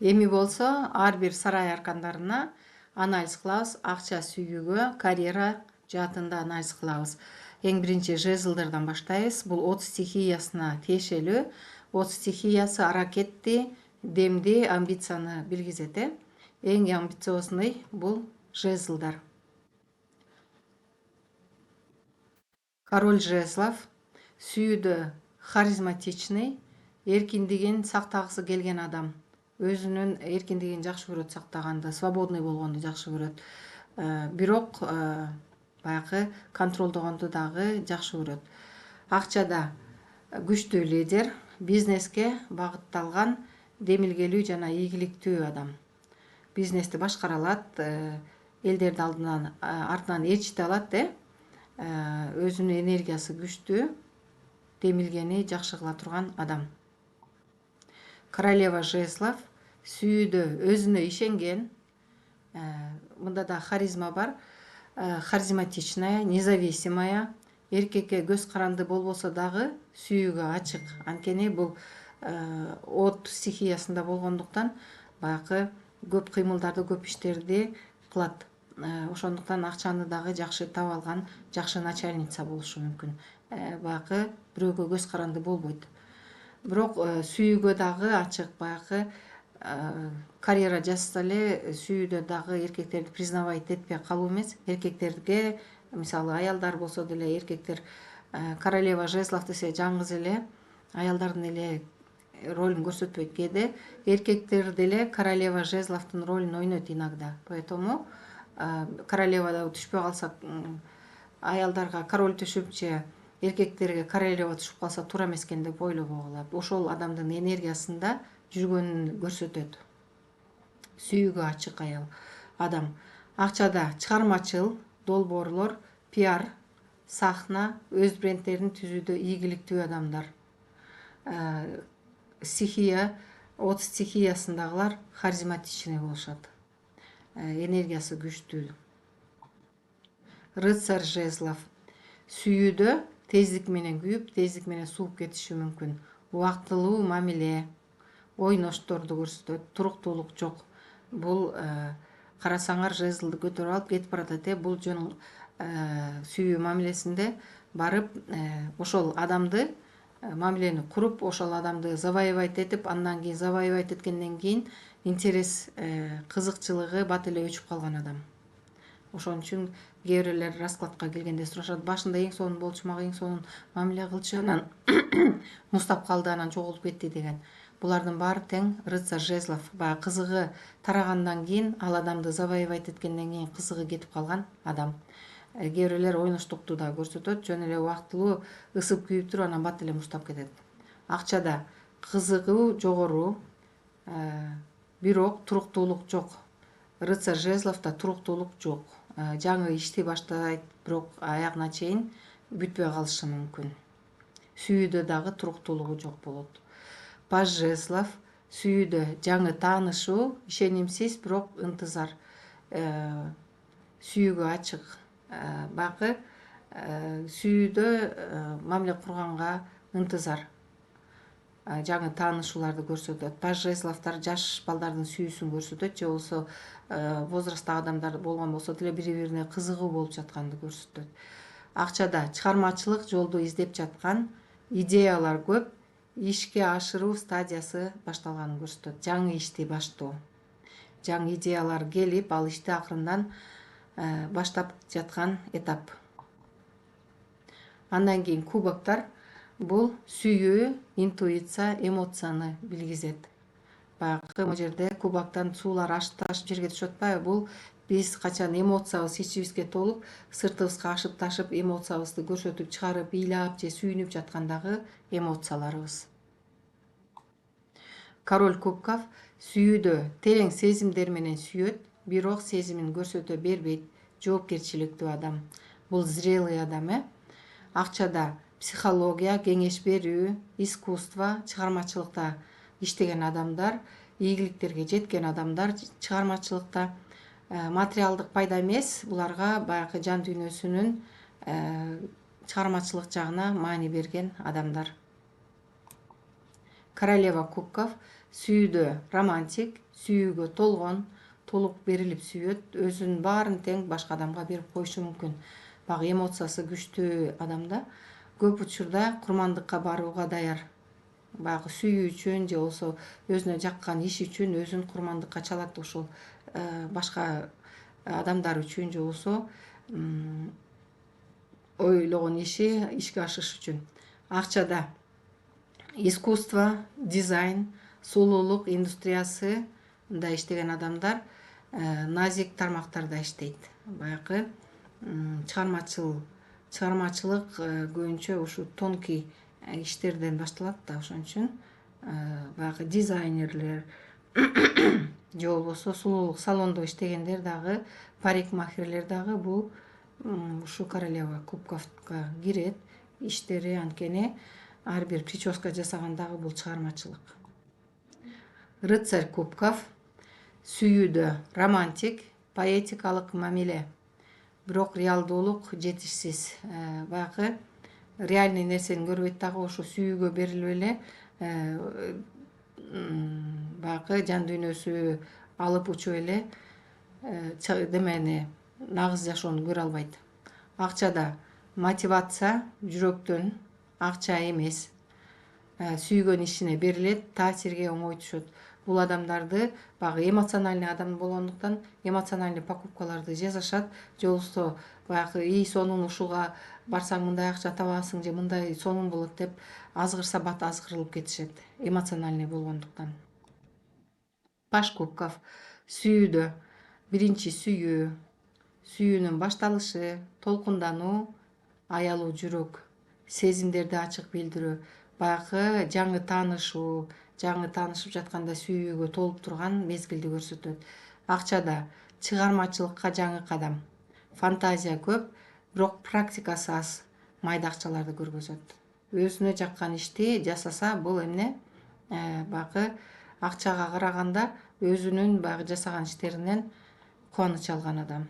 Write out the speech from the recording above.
Эми болсо ар бир сарай аркандарына анализ кылабыз. Акча сүйүүгө, карьера жаатында анализ кылабыз. Эң биринчи жезлдардан баштайбыз. Бул от стихиясына тиешелүү. От стихиясы аракетти, демди, амбицияны билгизет. Эң амбициозный бул жезлдар. Король жезлов сүйүүдө харизматичный, эркиндигин сактагысы келген адам. Өзүнүн эркиндигин жакшы көрөт, сактаганды, свободный болгонду жакшы көрөт. Бирок баягы контролдогонду дагы жакшы көрөт. Акчада күчтүү лидер, бизнеске багытталган, демилгелүү жана ийгиликтүү адам. Бизнести башкара алат, элдерди артынан ээрчите алат, өзүнүн энергиясы күчтүү, демилгени жакшы кыла турган адам. Королева жезлов сүйүүдө өзүнө ишенген, мында да харизма бар, харизматичная, независимая, эркекке көз каранды болбосо дагы сүйүүгө ачык. Анткени бул от стихиясында болгондуктан баягы көп кыймылдарды, көп иштерди кылат. Ошондуктан акчаны дагы жакшы таап алган, жакшы начальница болушу мүмкүн. Баягы бирөөгө көз каранды болбойт. Бирок сүйүүгө дагы ачык, баягы карьера жасаса эле сүйүүдө дагы эркектерди признавать этпей калуу эмес. Эркектерге, мисалы аялдар болсо деле, эркектер королева жезлов десе жаңгыз эле аялдардын эле ролун көрсөтпөйт. Кээде эркектер деле королева жезловдун ролун ойнойт иногда. Поэтому королевада түшпөй калса, аялдарга король түшүп же эркектерге королева түшүп калса туура эмес экен деп ойлобогула. Ошол адамдын энергиясында жүргөнүн көрсөтөт. Сүйүүгө ачык аял адам. Акчада чыгармачыл, долбоорлор, пиар, сахна, өз брендтерин түзүүдө ийгиликтүү адамдар. Стихия, от стихиясындагылар харизматичный болушат. Энергиясы күчтүү. Рыцарь жезлов сүйүүдө тездик менен күйүп, тездик менен сууп кетиши мүмкүн. Убактылуу мамиле, ойношторду көрсөтөт, туруктуулук жок. Бул карасаңар жезлды көтөрүп алып кетип баратат. Бул жөн сүйүү мамилесинде барып ошол адамды мамилени куруп, ошол адамды завоевать этип, андан кийин завоевать эткенден кийин интерес, кызыкчылыгы бат эле өчүп калган адам. Ошон үчүн кээ бирлер раскладка келгенде сурашат, башында эң сонун болчу, мага эң сонун мамиле кылчу, анан муздап калды, анан жоголуп кетти деген. Булардын баары тең рыцарь жезлов. Баягы кызыгы тарагандан кийин, ал адамды завоевать эткенден кийин кызыгы кетип калган адам. Кээ бирлер ойноштукту да көрсөтөт, жөн эле убактылуу ысып күйүп туруп, анан бат эле муздап кетет. Акчада кызыгуу жогору, бирок туруктуулук жок. Рыцарь жезловдо туруктуулук жок. Жаңы ишти баштайт, бирок аягына чейин бүтпөй калышы мүмкүн. Сүйүүдө дагы туруктуулугу жок болот. Паж жезлов сүйүүдө жаңы таанышуу, ишенимсиз, бирок ынтызар. Сүйүүгө ачык. Баягы сүйүүдө мамиле курганга ынтызар. Жаңы таанышууларды көрсөтөт. Паж жезловдор жаш балдардын сүйүүсүн көрсөтөт, же болбосо возрасттагы адамдар болгон болсо деле бири-бирине кызыгуу болуп жатканды көрсөтөт. Акчада чыгармачылык жолду издеп жаткан, идеялар көп, ишке ашыруу стадиясы башталганын көрсөтөт. Жаңы ишти баштоо. Жаңы идеялар келип, ал ишти акырындан баштап жаткан этап. Андан кийин кубоктор. Бул сүйүү, интуиция, эмоцияны билгизет. Баягы могу жерде кубоктон суулар ашып жерге түшүп атпайбы? Бул биз качан эмоциябыз ичибизге толуп, сыртыбызга ашып ташып, эмоциябызды көрсөтүп чыгарып, ыйлап же сүйүнүп жаткандагы эмоцияларыбыз. Король кубков сүйүүдө терең сезимдер менен сүйөт, бирок сезимин көрсөтө бербейт. Жоопкерчиликтүү адам. Бул зрелый адам. Акчада психология, кеңеш берүү, искусство, чыгармачылыкта иштеген адамдар, ийгиликтерге жеткен адамдар чыгармачылыкта. Материалдык пайда эмес, буларга баягы жан дүйнөсүнүн чыгармачылык жагына маани берген адамдар. королева кубков сүйүүдө романтик, сүйүүгө толгон, толук берилип сүйөт, өзүнүн баарын тең башка адамга берип коюшу мүмкүн. Багы эмоциясы күчтүү адамда көп учурда курмандыкка барууга даяр. Баягы сүйүү үчүн же болбосо өзүнө жаккан иш үчүн өзүн курмандыкка чалат, ошол башка адамдар үчүн же болбосо ойлогон иши ишке ашыш үчүн. Акчада искусство, дизайн, сулуулук индустриясында иштеген адамдар назик тармактарда иштейт. Баягы чыгармачылык көбүнчө ушу тонкий иштерден башталат да, ошон үчүн баягы дизайнерлер же болбосо сулуулук салондо иштегендер дагы, парикмахерлер дагы бул ушу королева кубковго кирет. Иштери анткени ар бир прическа жасаган дагы бул чыгармачылык. Рыцарь кубков сүйүүдө романтик, поэтикалык мамиле, бирок реалдуулук жетишсиз. Баягы реальный нерсени көрбөйт дагы, ошо сүйүүгө берилип эле баягы жан дүйнөсү алып учуп эле демени нагыз жашоону көрө албайт. Акчада мотивация жүрөктөн, акча эмес, сүйгөн ишине берилет, таасирге оңой түшөт. Бул адамдарды баягы эмоциональный адам болгондуктан эмоциональный покупкаларды жасашат, же болбосо баягы сонун ушуга барсаң мындай акча табасың же мындай сонун болот деп азгырса бат азгырылып кетишет, эмоциональный болгондуктан. Паш кубков сүйүүдө биринчи сүйүү, сүйүүнүн башталышы, толкундануу, аялуу жүрөк, сезимдерди ачык билдирүү, баягы жаңы таанышуу, жаңы таанышып жатканда сүйүүгө толуп турган мезгилди көрсөтөт. Акчада чыгармачылыкка жаңы кадам, фантазия көп, бирок практикасы аз, майда акчаларды көргөзөт. Өзүнө жаккан ишти жасаса, бул эмне баягы акчага караганда өзүнүн баягы жасаган иштеринен кубаныч алган адам.